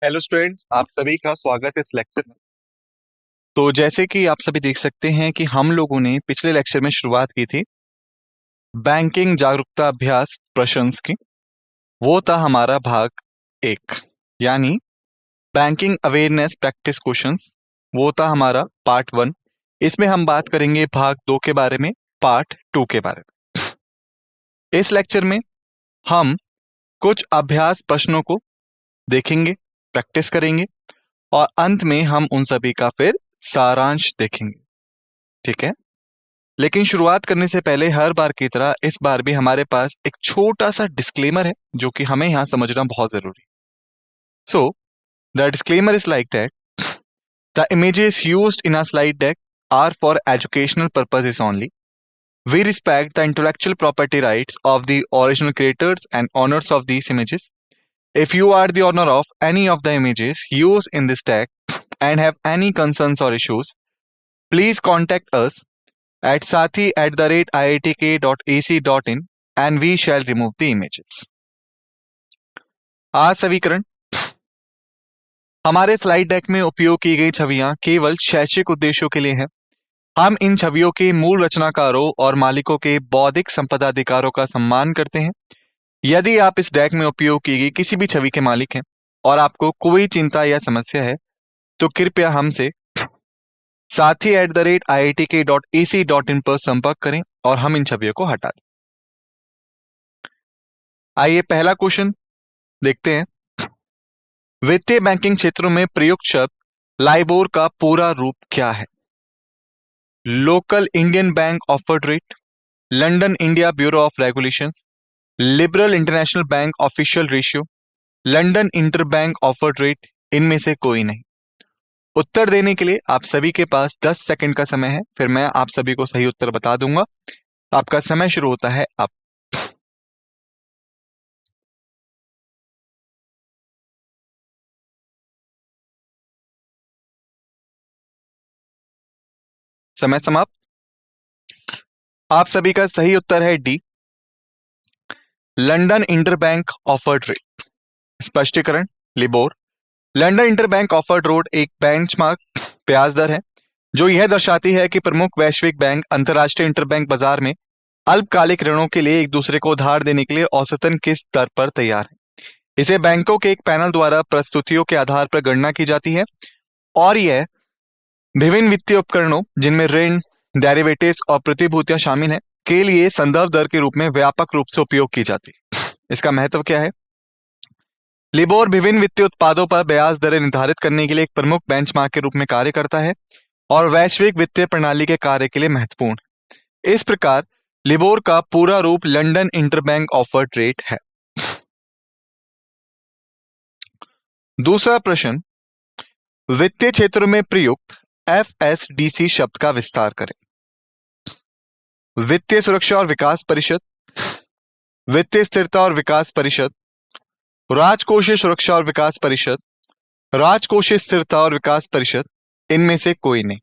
Hello students, आप सभी का स्वागत है इस लेक्चर में। तो जैसे कि आप सभी देख सकते हैं कि हम लोगों ने पिछले लेक्चर में शुरुआत की थी बैंकिंग जागरूकता अभ्यास प्रश्न की। वो था हमारा भाग 1, यानी बैंकिंग अवेयरनेस प्रैक्टिस क्वेश्चंस। वो था हमारा पार्ट 1। इसमें हम बात करेंगे भाग 2 के बारे में, पार्ट 2 के बारे में। इस लेक्चर में हम कुछ अभ्यास प्रश्नों को देखेंगे, प्रैक्टिस करेंगे और अंत में हम उन सभी का फिर सारांश देखेंगे। ठीक है, लेकिन शुरुआत करने से पहले हर बार की तरह इस बार भी हमारे पास एक छोटा सा डिस्क्लेमर है जो कि हमें यहां समझना बहुत जरूरी है। So the disclaimer is like that the images used in a slide deck are for educational purposes only. We respect the intellectual property rights of the original creators and owners of these images. If you are the owner of any of the images used in this deck and have any concerns or issues, please contact us at sathi@iitk.ac.in and we shall remove the images. आज सवीकरण, हमारे slide deck में उपयोग की गई छवियां केवल शैक्षिक उद्देश्यों के लिए हैं। हम इन छवियों के मूल रचनाकारों और मालिकों के बौद्धिक संपदा अधिकारों का सम्मान करते हैं। यदि आप इस डेक में उपयोग की गई किसी भी छवि के मालिक हैं और आपको कोई चिंता या समस्या है तो कृपया हमसे sathi@iitk.ac.in पर संपर्क करें और हम इन छवियों को हटा दें। आइए पहला क्वेश्चन देखते हैं। वित्तीय बैंकिंग क्षेत्रों में प्रयुक्त शब्द लाइबोर का पूरा रूप क्या है? Local Indian bank offered rate, London India bureau of regulations, liberal international bank official ratio, London interbank offered rate, इनमें से कोई नहीं। उत्तर देने के लिए आप सभी के पास 10 सेकंड का समय है, फिर मैं आप सभी को सही उत्तर बता दूंगा। आपका समय शुरू होता है अब। समय समाप्त। आप सभी का सही उत्तर है D, London interbank offered rate. स्पष्टीकरण, LIBOR London interbank offered rate एक बेंचमार्क ब्याज दर है जो यह दर्शाती है कि प्रमुख वैश्विक बैंक अंतर्राष्ट्रीय इंटरबैंक बाजार में अल्पकालिक ऋणों के लिए एक दूसरे को उधार देने के लिए औसतन किस दर पर तैयार है। इसे बैंकों के एक पैनल द्वारा प्रस्तुतियों के आधार पर गणना की जाती है और यह विभिन्न वित्तीय उपकरणों जिनमें ऋण, डेरिवेटिव्स और प्रतिभूतियां शामिल हैं के लिए संदर्भ दर के रूप में व्यापक रूप से उपयोग की जाती है। इसका महत्व क्या है? लिबोर विभिन्न वित्तीय उत्पादों पर ब्याज दरें निर्धारित करने के लिए एक प्रमुख बेंचमार्क के रूप में कार्य करता है और वैश्विक वित्तीय प्रणाली के कार्य के लिए महत्वपूर्ण है। इस प्रकार लिबोर का पूरा रूप लंदन इंटरबैंक ऑफर्ड रेट है। दूसरा प्रश्न, वित्तीय क्षेत्र में प्रयुक्त एफएसडीसी शब्द का विस्तार करें। वित्तीय सुरक्षा और विकास परिषद, वित्तीय स्थिरता और विकास परिषद, राजकोषीय सुरक्षा और विकास परिषद, राजकोषीय स्थिरता और विकास परिषद, इनमें से कोई नहीं।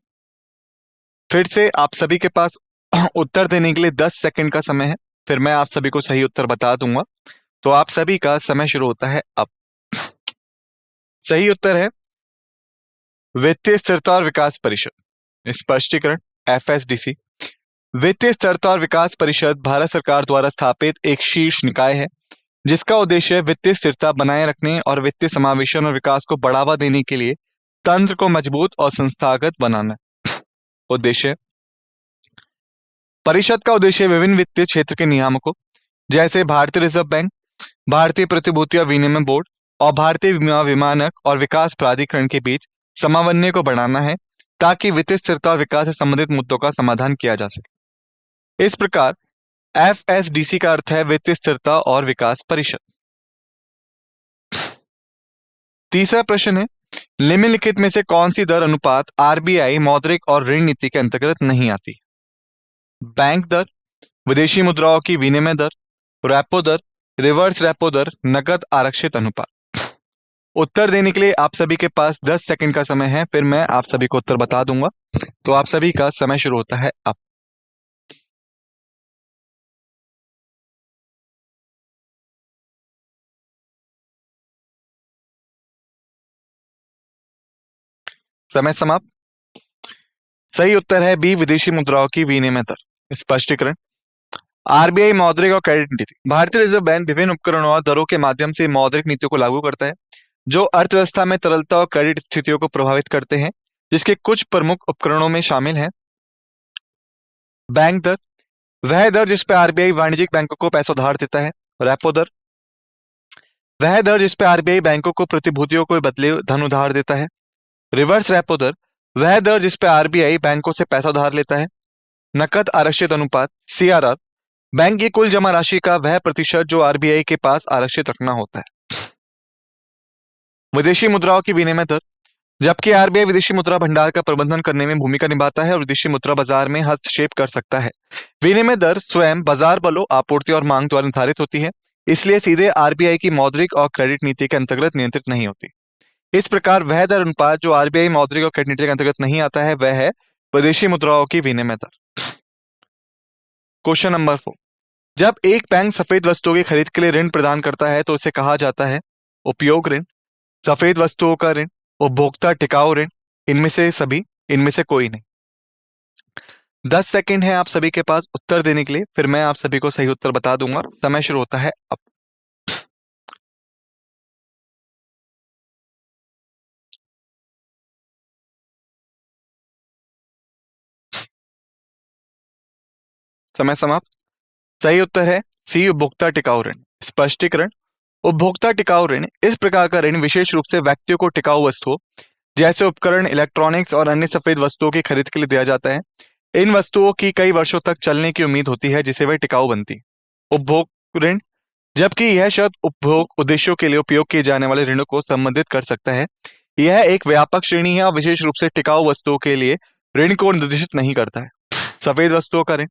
फिर से आप सभी के पास उत्तर देने के लिए 10 सेकंड का समय है, फिर मैं आप सभी को सही उत्तर बता दूंगा। तो आप सभी का समय शुरू होता है अब। सही उत्तर है वित्तीय स्थिरता और विकास परिषद। स्पष्टीकरण, एफएसडीसी वित्तीय स्थिरता और विकास परिषद भारत सरकार द्वारा स्थापित एक शीर्ष निकाय है जिसका उद्देश्य वित्तीय स्थिरता बनाए रखने और वित्तीय समावेशन और विकास को बढ़ावा देने के लिए तंत्र को मजबूत और संस्थागत बनाना। उद्देश्य, परिषद का उद्देश्य विभिन्न वित्तीय क्षेत्र के नियामकों जैसे भारतीय रिजर्व बैंक, भारतीय प्रतिभूतियां विनिमय बोर्ड और भारतीय बीमा विमानक और विकास प्राधिकरण के बीच समन्वय को बढ़ाना है ताकि वित्तीय स्थिरता और विकास से संबंधित मुद्दों का समाधान किया जा सके। इस प्रकार एफएसडीसी का अर्थ है वित्तीय स्थिरता और विकास परिषद। तीसरा प्रश्न है, निम्नलिखित में से कौन सी दर अनुपात आरबीआई मौद्रिक और ऋण नीति के अंतर्गत नहीं आती? बैंक दर, विदेशी मुद्राओं की विनिमय दर, रेपो दर, रिवर्स रेपो दर, नकद आरक्षित अनुपात। उत्तर देने के लिए आप सभी के पास 10 सेकंड का समय है, फिर मैं आप सभी को उत्तर बता दूंगा। तो आप सभी का समय शुरू होता है अब। समय समाप्त। सही उत्तर है बी, विदेशी मुद्राओं की विनिमय दर। स्पष्टीकरण। आरबीआई मौद्रिक और क्रेडिट नीति। भारतीय रिजर्व बैंक विभिन्न उपकरणों और दरों के माध्यम से मौद्रिक नीतियों को लागू करता है जो अर्थव्यवस्था में तरलता और क्रेडिट स्थितियों को प्रभावित करते हैं, जिसके कुछ प्रमुख उपकरणों में शामिल हैं बैंक दर, वह दर जिस पर आरबीआई वाणिज्यिक बैंकों को पैसा उधार देता है। रेपो दर, वह दर जिस पर आरबीआई बैंकों को प्रतिभूतियों को बदले धन उधार देता है। रिवर्स रेपो दर, वह दर जिस पर आरबीआई बैंकों से पैसा उधार लेता है। नकद आरक्षित अनुपात सीआरआर, बैंक की कुल जमा राशि का वह प्रतिशत जो आरबीआई के पास आरक्षित रखना होता है। विदेशी मुद्राओं की विनिमय दर, जबकि आरबीआई विदेशी मुद्रा भंडार का प्रबंधन करने में भूमिका निभाता है और विदेशी मुद्रा बाजार में हस्तक्षेप कर सकता है, विनिमय दर स्वयं बाजार बलों, आपूर्ति और मांग द्वारा निर्धारित होती है, इसलिए सीधे आरबीआई की मौद्रिक और क्रेडिट नीति के अंतर्गत नियंत्रित नहीं होती। इस प्रकार वह दर अनुपात जो आरबीआई मौद्रिक और क्रेडिट नीति के अंतर्गत नहीं आता है वह है विदेशी मुद्राओं की विनिमय दर। Question number 4। जब एक बैंक सफेद वस्तुओं की खरीद के लिए ऋण प्रदान करता है तो उसे कहा जाता है उपयोग ऋण, सफेद वस्तुओं का ऋण, उपभोक्ता टिकाऊ ऋण, इनमें से सभी, इनमें से कोई नहीं। 10 सेकंड है आप सभी के पास उत्तर देने के लिए, फिर मैं आप सभी को सही उत्तर बता दूंगा। समय शुरू होता है अब। समय समाप्त। सही उत्तर है सी, उपभोक्ता टिकाऊ ऋण। स्पष्टीकरण। उपभोक्ता टिकाऊ ऋण इस प्रकार का ऋण विशेष रूप से व्यक्तियों को टिकाऊ वस्तुओं जैसे उपकरण, इलेक्ट्रॉनिक्स और अन्य सफेद वस्तुओं की खरीद के लिए दिया जाता है। इन वस्तुओं की कई वर्षों तक चलने की उम्मीद होती है जिससे वे टिकाऊ बनती। उपभोग ऋण, जबकि यह शब्द उपभोग उद्देश्यों के लिए उपयोग किए जाने वाले ऋणों को संबंधित कर सकता है, यह एक व्यापक श्रेणी है और विशेष रूप से टिकाऊ वस्तुओं के लिए ऋण को निर्देशित नहीं करता है। सफेद वस्तुओं का ऋण,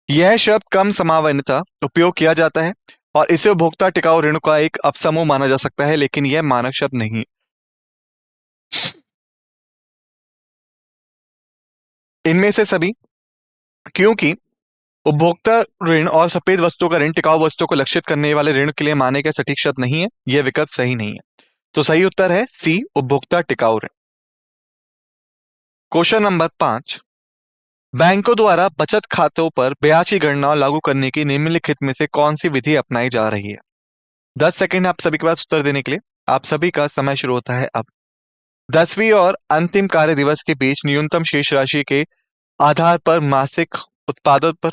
यह शब्द कम समावनता उपयोग किया जाता है और इसे उपभोक्ता टिकाऊ ऋण का एक अपसमूह माना जा सकता है, लेकिन यह मानक शब्द नहीं। इनमें से सभी, क्योंकि उपभोक्ता ऋण और सफेद वस्तुओं का ऋण टिकाऊ वस्तुओं को लक्षित करने वाले ऋण के लिए माने गए सटीक शब्द नहीं है, यह विकल्प सही नहीं है। तो सही उत्तर है सी, उपभोक्ता टिकाऊ ऋण। Question number 5। बैंकों द्वारा बचत खातों पर ब्याज की गणना लागू करने की निम्नलिखित में से कौन सी विधि अपनाई जा रही है? 10 सेकंड आप सभी के पास उत्तर देने के लिए, आप सभी का समय शुरू होता है अब। 10वीं और अंतिम कार्य दिवस के बीच न्यूनतम शेष राशि के आधार पर मासिक उत्पादन पर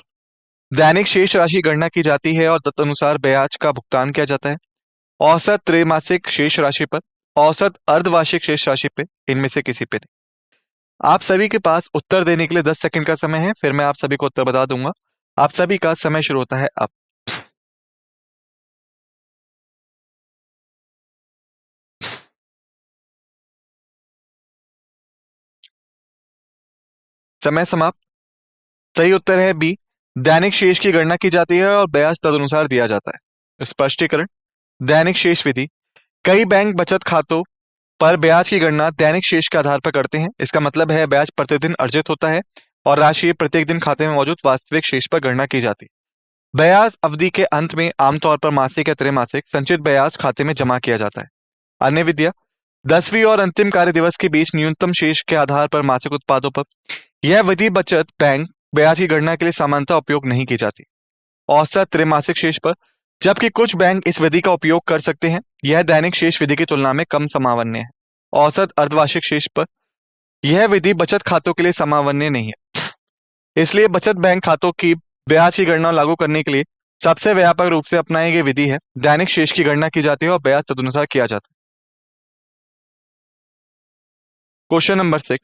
दैनिक शेष राशि की गणना की जाती है और तदनुसार ब्याज का भुगतान किया जाता है। औसत त्रैमासिक शेष राशि पर, औसत अर्धवार्षिक शेष राशि पे, इनमें से किसी पे नहीं। आप सभी के पास उत्तर देने के लिए 10 सेकंड का समय है, फिर मैं आप सभी को उत्तर बता दूंगा। आप सभी का समय शुरू होता है अब। समय समाप्त। सही उत्तर है बी, दैनिक शेष की गणना की जाती है और ब्याज तदनुसार दिया जाता है। स्पष्टीकरण। दैनिक शेष विधि, कई बैंक बचत खातों पर ब्याज की गणना दैनिक शेष के आधार पर करते हैं। इसका मतलब है ब्याज प्रतिदिन अर्जित होता है और राशि प्रत्येक दिन खाते में मौजूद वास्तविक शेष पर गणना की जाती है। ब्याज अवधि के अंत में आमतौर पर मासिक या त्रैमासिक संचित ब्याज खाते में जमा किया जाता है। अन्य विधियां, 10वीं और अंतिम कार्य दिवस के बीच न्यूनतम शेष के आधार पर मासिक उत्पादों पर, यह विधि बचत बैंक ब्याज की गणना के लिए सामान्यतः उपयोग नहीं की जाती। औसत त्रैमासिक शेष पर, जबकि कुछ बैंक इस विधि का उपयोग कर सकते हैं, यह दैनिक शेष विधि की तुलना में कम समावन्य है। औसत अर्धवार्षिक शेष पर, यह विधि बचत खातों के लिए समावन्य नहीं है, इसलिए बचत बैंक खातों की ब्याज की गणना लागू करने के लिए सबसे व्यापक रूप से अपनाई गई विधि है दैनिक शेष की गणना की जाती है और ब्याज तदनुसार किया जाता है। Question number 6।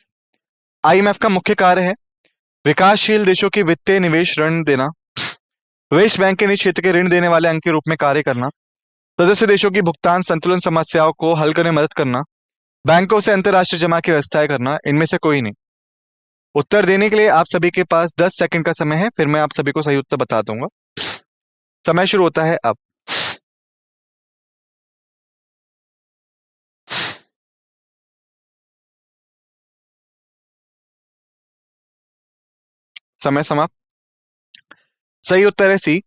आईएमएफ का मुख्य कार्य है विकासशील देशों की वित्तीय निवेश ऋण देना, विश्व बैंक के निजी क्षेत्र के ऋण देने वाले अंग के रूप में कार्य करना, सदस्य देशों की भुगतान संतुलन समस्याओं को हल करने में मदद करना, बैंकों से अंतरराष्ट्रीय जमा की व्यवस्थाएं करना, इनमें से कोई नहीं। उत्तर देने के लिए आप सभी के पास 10 सेकंड का समय है, फिर मैं आप सभी को सही उत्तर बता दूंगा। समय शुरू होता है अब। समय समाप्त। सही उत्तर है सी,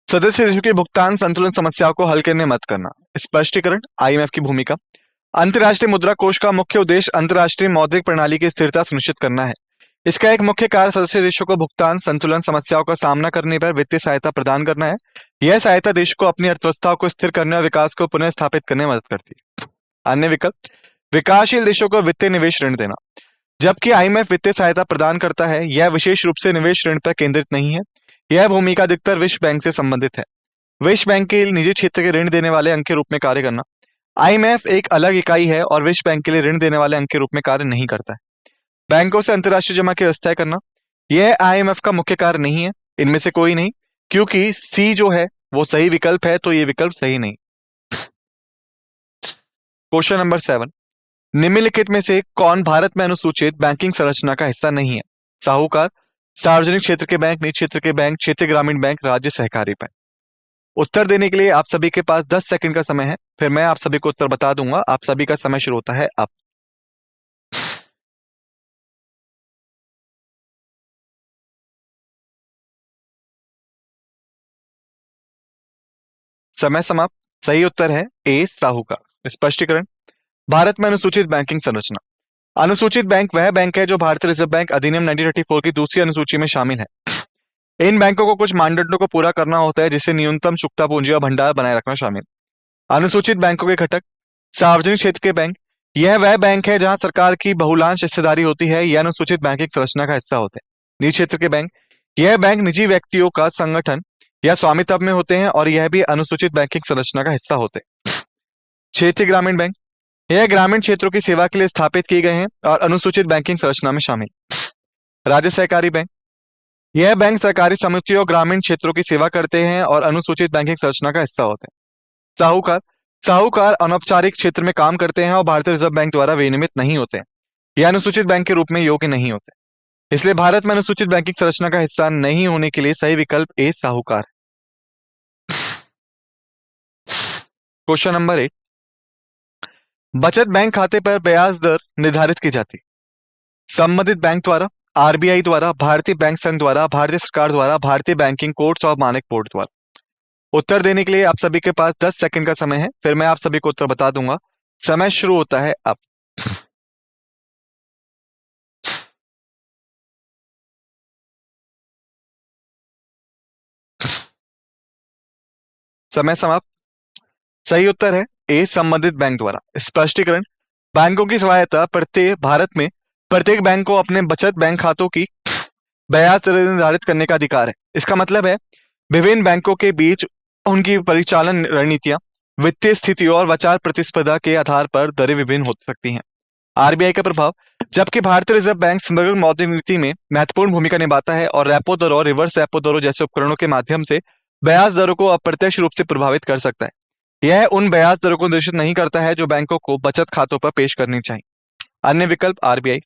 सदस्य देशों की भुगतान संतुलन समस्याओं को हल करने में मदद करना। स्पष्टीकरण। आईएमएफ की भूमिका, अंतर्राष्ट्रीय मुद्रा कोष का मुख्य उद्देश्य अंतर्राष्ट्रीय मौद्रिक प्रणाली की स्थिरता सुनिश्चित करना है। इसका एक मुख्य कार्य सदस्य देशों को भुगतान संतुलन समस्याओं का सामना करने पर वित्तीय सहायता प्रदान करना है। यह सहायता देश को अपनी अर्थव्यवस्था को स्थिर करने और विकास को पुनः स्थापित करने में मदद करती है। अन्य विकल्प, विकासशील देशों को वित्तीय निवेश ऋण देना। जबकि आईएमएफ वित्तीय सहायता प्रदान करता है, यह विशेष रूप से निवेश ऋण पर केंद्रित नहीं है। यह भूमिका अधिकतर विश्व बैंक से संबंधित है। विश्व बैंक के लिए निजी क्षेत्र के ऋण देने वाले अंग के रूप में कार्य करना। आईएमएफ एक अलग इकाई है और विश्व बैंक के लिए ऋण देने वाले अंग के रूप में कार्य नहीं करता है। बैंकों से अंतर्राष्ट्रीय जमा की व्यवस्था करना, यह आईएमएफ का मुख्य कार्य नहीं है, इनमें से कोई नहीं, क्योंकि सी जो है वो सही विकल्प है, तो ये विकल्प सही नहीं। क्वेश्चन नंबर 7, निम्नलिखित में से कौन भारत में अनुसूचित बैंकिंग संरचना का हिस्सा नहीं है? साहूकार, सार्वजनिक क्षेत्र के बैंक, निजी क्षेत्र के बैंक, क्षेत्रीय ग्रामीण बैंक, राज्य सहकारी बैंक। उत्तर देने के लिए आप सभी के पास 10 सेकंड का समय है, फिर मैं आप सभी को उत्तर बता दूंगा। आप सभी का समय शुरू होता है अब। समय समाप्त। सही उत्तर है ए, साहूकार। स्पष्टीकरण, भारत में अनुसूचित बैंकिंग संरचना। अनुसूचित बैंक वह बैंक है जो भारतीय रिजर्व बैंक अधिनियम 1934 की दूसरी अनुसूची में शामिल है। इन बैंकों को कुछ मानदंडों को पूरा करना होता है, जिससे न्यूनतम चुकता पूंजी और भंडार बनाए रखना शामिल। अनुसूचित बैंकों के घटक, सार्वजनिक क्षेत्र के बैंक, यह वह बैंक है जहां सरकार की बहुलांश हिस्सेदारी होती है, यह अनुसूचित बैंकिंग संरचना का हिस्सा होते हैं। निजी क्षेत्र के बैंक, यह बैंक निजी व्यक्तियों का संगठन या स्वामित्व में होते हैं और यह भी अनुसूचित बैंकिंग संरचना का हिस्सा होते हैं। क्षेत्रीय ग्रामीण बैंक, यह ग्रामीण क्षेत्रों की सेवा के लिए स्थापित किए गए हैं और अनुसूचित बैंकिंग संरचना में शामिल। राज्य सहकारी बैंक, यह बैंक सरकारी समितियों और ग्रामीण क्षेत्रों की सेवा करते हैं और अनुसूचित बैंकिंग संरचना का हिस्सा होते हैं। साहूकार, साहूकार अनौपचारिक क्षेत्र में काम करते हैं और भारतीय रिजर्व बैंक द्वारा विनियमित नहीं होते हैं। यह अनुसूचित बैंक के रूप में योग्य नहीं होते, इसलिए भारत में अनुसूचित बैंकिंग संरचना का हिस्सा नहीं होने के लिए सही विकल्प ए, साहूकार। क्वेश्चन नंबर 8, बचत बैंक खाते पर ब्याज दर निर्धारित की जाती है। संबंधित बैंक द्वारा, आरबीआई द्वारा, भारतीय बैंक संघ द्वारा, भारतीय सरकार द्वारा, भारतीय बैंकिंग कोड्स और मानक बोर्ड द्वारा। उत्तर देने के लिए आप सभी के पास 10 सेकंड का समय है, फिर मैं आप सभी को उत्तर बता दूंगा। समय शुरू होता है अब। समय समाप्त। सही उत्तर है ए, संबंधित बैंक द्वारा। स्पष्टीकरण, बैंकों की स्वायत्ता प्रत्येक भारत में प्रत्येक बैंक को अपने बचत बैंक खातों की ब्याज दर निर्धारित करने का अधिकार है। इसका मतलब है विभिन्न बैंकों के बीच उनकी परिचालन रणनीतियां, वित्तीय स्थिति और बाजार प्रतिस्पर्धा के आधार पर दरें विभिन्न हो सकती हैं। आरबीआई का प्रभाव, जबकि भारतीय रिजर्व बैंक समग्र मौद्रिक नीति में महत्वपूर्ण भूमिका निभाता है और रेपो दरों और रिवर्स रेपो दरों जैसे उपकरणों के माध्यम से ब्याज दरों को अप्रत्यक्ष रूप से प्रभावित कर सकता है। यह उन ब्याज दरों को निर्देशित नहीं करता है जो बैंकों को बचत खातों पर पेश करनी चाहिए। अन्य विकल्प, आरबीआई,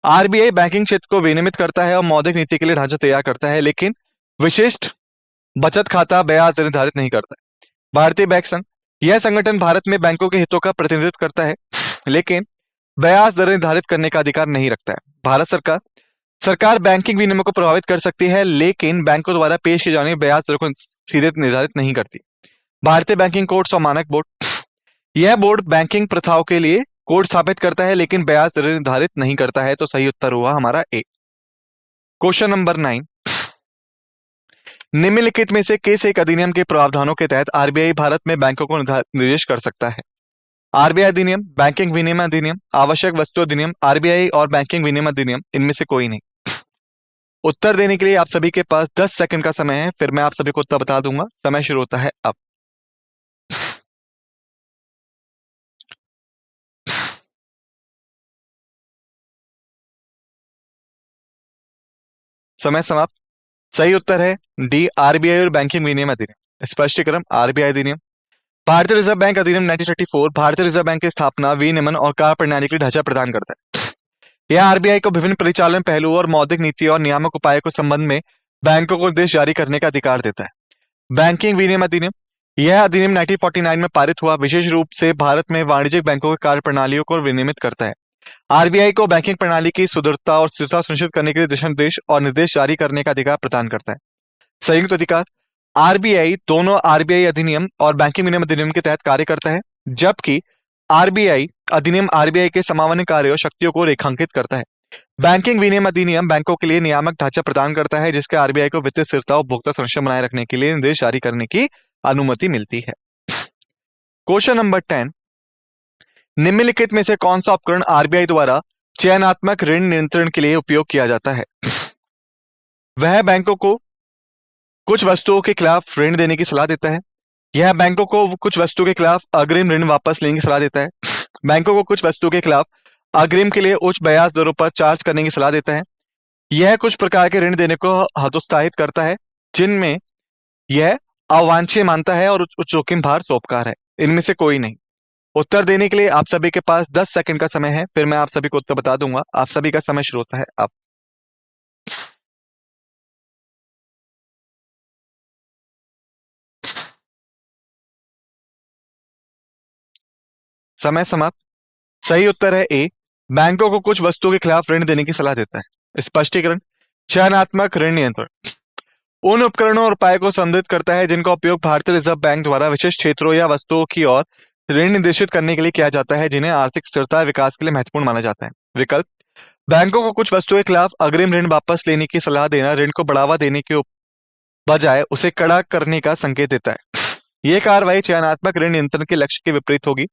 आरबीआई बैंकिंग क्षेत्र को विनियमित करता है और मौद्रिक नीति के लिए ढांचा तैयार करता है, लेकिन विशिष्ट बचत खाता ब्याज दर निर्धारित नहीं करता है। भारतीय बैंक संघ, यह संगठन भारत में बैंकों के हितों का प्रतिनिधित्व करता है, लेकिन ब्याज दर निर्धारित करने का अधिकार नहीं रखता है। भारत सरकार, सरकार बैंकिंग विनियमों को प्रभावित कर सकती है, लेकिन बैंकों द्वारा पेश की जाने वाली ब्याज दर को सीधे निर्धारित नहीं करती। भारतीय बैंकिंग कोड्स और मानक बोर्ड, यह बोर्ड बैंकिंग प्रथाओं के लिए कोड स्थापित करता है, लेकिन ब्याज दर निर्धारित नहीं करता है, तो सही उत्तर हुआ हमारा ए। क्वेश्चन नंबर 9, निम्नलिखित में से किस एक अधिनियम के प्रावधानों के तहत आरबीआई भारत में बैंकों को निर्देश कर सकता है? आरबीआई अधिनियम, बैंकिंग विनियमन अधिनियम, आवश्यक वस्तु अधिनियम, आरबीआई और बैंकिंग विनियमन अधिनियम, इनमें से कोई नहीं। उत्तर देने के लिए आप सभी के पास 10 सेकंड का समय है, फिर मैं आप सभी को उत्तर बता दूंगा। समय शुरू होता है अब। समय समाप्त। सही उत्तर है डी, आरबीआई और बैंकिंग विनियमन अधिनियम। स्पष्टीकरण, आरबीआई अधिनियम, भारतीय रिजर्व बैंक अधिनियम 1934 भारतीय रिजर्व बैंक की स्थापना, विनियमन और कार्य प्रणाली के लिए ढांचा प्रदान करता है। यह आरबीआई को विभिन्न परिचालन पहलुओं और मौद्रिक नीति और नियामक उपायों के संबंध में बैंकों को निर्देश जारी करने का अधिकार देता है। बैंकिंग विनियमन अधिनियम, यह अधिनियम 1949 में पारित हुआ, विशेष रूप से भारत में वाणिज्यिक बैंकों की कार्य प्रणालियों को विनियमित करता है। आरबीआई को बैंकिंग प्रणाली की सुदृढ़ता और स्थिरता सुनिश्चित करने के लिए दिशा निर्देश और निर्देश जारी करने का अधिकार प्रदान करता है। संयुक्त अधिकार, आरबीआई दोनों आरबीआई अधिनियम और बैंकिंग विनियमन अधिनियम के तहत कार्य करता है, जबकि आरबीआई अधिनियम आरबीआई के समावन्न कार्यों और शक्तियों को रेखांकित करता है। बैंकिंग विनियम अधिनियम बैंकों के लिए नियामक ढांचा प्रदान करता है, जिसके आरबीआई को वित्तीय स्थिरता और उपभोक्ता संरक्षण बनाए रखने के लिए निर्देश जारी करने की अनुमति मिलती है। क्वेश्चन नंबर 10, निम्नलिखित में से कौन सा उपकरण आरबीआई द्वारा चयनात्मक ऋण नियंत्रण के लिए उपयोग किया जाता है? वह बैंकों को कुछ वस्तुओं के खिलाफ ऋण देने की सलाह देता है। यह बैंकों को कुछ वस्तुओं के खिलाफ अग्रिम ऋण वापस लेने की सलाह देता है। बैंकों को कुछ वस्तुओं के खिलाफ अग्रिम के लिए उच्च ब्याज दरों पर चार्ज करने की सलाह देता है। यह कुछ प्रकार के ऋण देने को हतोत्साहित करता है जिनमें यह अवांछनीय मानता है और उच्च जोखिम भार सोपकार है। इनमें से कोई नहीं। उत्तर देने के लिए आप सभी के पास 10 सेकंड का समय है, फिर मैं आप सभी को उत्तर बता दूंगा। आप सभी का समय शुरू होता है अब। समय समाप्त। सही उत्तर है ए, बैंकों को कुछ वस्तुओं के खिलाफ ऋण देने की सलाह देता है। स्पष्टीकरण, चयनात्मक ऋण नियंत्रण उन उपकरणों और उपायों को संबोधित करता है जिनका उपयोग भारतीय रिजर्व बैंक द्वारा विशेष क्षेत्रों या वस्तुओं की ओर ऋण निर्देशित करने के लिए किया जाता है जिन्हें आर्थिक स्थिरता विकास के लिए महत्वपूर्ण माना जाता है। विकल्प, बैंकों को कुछ वस्तुओं के खिलाफ अग्रिम ऋण वापस लेने की सलाह देना ऋण को बढ़ावा देने के बजाय उसे कड़ा करने का संकेत देता है। यह कार्रवाई चयनात्मक ऋण नियंत्रण के लक्ष्य के विपरीत होगी,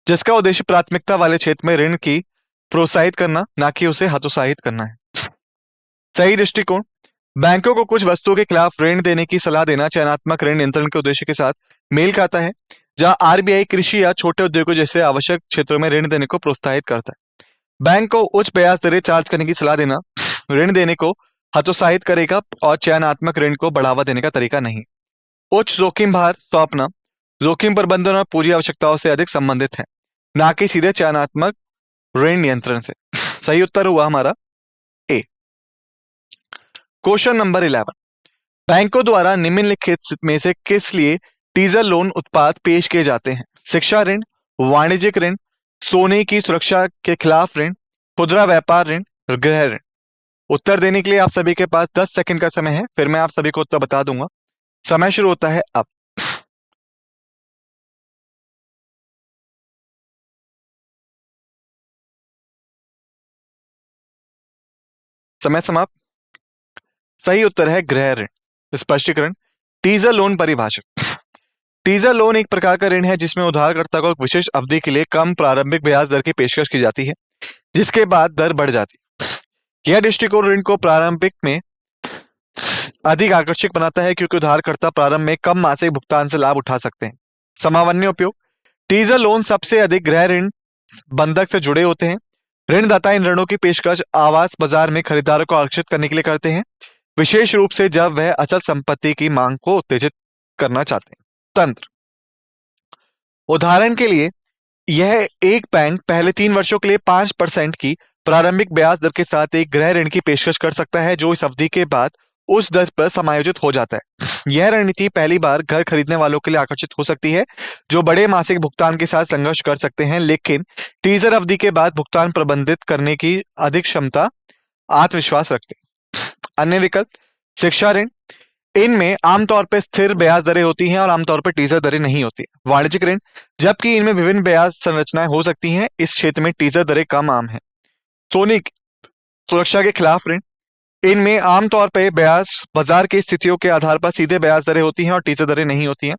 जिसका उद्देश्य प्राथमिकता वाले क्षेत्र में ऋण की प्रोत्साहित करना, ना कि उसे हतोत्साहित करना है। सही दृष्टिकोण, बैंकों को कुछ वस्तुओं के खिलाफ ऋण देने की सलाह देना चयनात्मक ऋण नियंत्रण के उद्देश्य के साथ मेल खाता है, जहां आरबीआई कृषि या छोटे उद्योगों जैसे आवश्यक क्षेत्रों में ऋण देने को प्रोत्साहित करता है। बैंक को उच्च ब्याज दरें चार्ज करने की सलाह देना ऋण देने को हतोत्साहित करेगा और चयनात्मक ऋण को बढ़ावा देने का तरीका नहीं। उच्च जोखिम भार सौंपना जोखिम प्रबंधन और पूरी आवश्यकताओं से अधिक संबंधित है, ना कि सीधे चयनात्मक ऋण नियंत्रण से। सही उत्तर हुआ हमारा ए। क्वेश्चन नंबर 11, बैंकों द्वारा निम्नलिखित में से किस लिए टीजर लोन उत्पाद पेश किए जाते हैं? शिक्षा ऋण, वाणिज्यिक ऋण, सोने की सुरक्षा के खिलाफ ऋण, खुदरा व्यापार ऋण, गृह ऋण। उत्तर देने के लिए आप सभी के पास 10 सेकंड का समय है, फिर मैं आप सभी को उत्तर बता दूंगा। समय शुरू होता है अब। समय समाप्त। सही उत्तर है गृह ऋण। स्पष्टीकरण, टीजर लोन परिभाषित। टीजर लोन एक प्रकार का ऋण है जिसमें उधारकर्ता को एक विशेष अवधि के लिए कम प्रारंभिक ब्याज दर की पेशकश की जाती है, जिसके बाद दर बढ़ जाती है। यह दृष्टिकोण ऋण को प्रारंभिक में अधिक आकर्षक बनाता है क्योंकि उधारकर्ता प्रारंभ में कम मासिक भुगतान से लाभ उठा सकते हैं। सामान्य उपयोग, टीजर लोन सबसे अधिक गृह ऋण बंधक से जुड़े होते हैं। ऋणदाता इन ऋणों की पेशकश आवास बाजार में खरीदारों को आकर्षित करने के लिए करते हैं, विशेष रूप से जब वह अचल संपत्ति की मांग को उत्तेजित करना चाहते हैं। तंत्र, उदाहरण के लिए यह एक बैंक पहले 3 वर्षों के लिए 5% की प्रारंभिक ब्याज दर के साथ एक गृह ऋण की पेशकश कर सकता है जो इस अवधि के बाद उस दर पर समायोजित हो जाता है। यह रणनीति पहली बार घर खरीदने वालों के लिए आकर्षित हो सकती है जो बड़े मासिक भुगतान के साथ संघर्ष कर सकते हैं, लेकिन टीजर अवधि के बाद भुगतान प्रबंधित करने की अधिक क्षमता आत्मविश्वास रखते हैं। अन्य विकल्प, शिक्षा ऋण, इनमें आमतौर पर स्थिर ब्याज दरें होती हैं और आमतौर पर टीजर दरें नहीं होती। वाणिज्यिक ऋण, जबकि इनमें विभिन्न ब्याज संरचनाएं हो सकती हैं, इस क्षेत्र में टीजर दरें कम आम है। सोने की सुरक्षा के खिलाफ ऋण, इनमें आमतौर पर ब्याज बाजार की स्थितियों के आधार पर सीधे ब्याज दरें होती हैं और टीजर दरें नहीं होती हैं।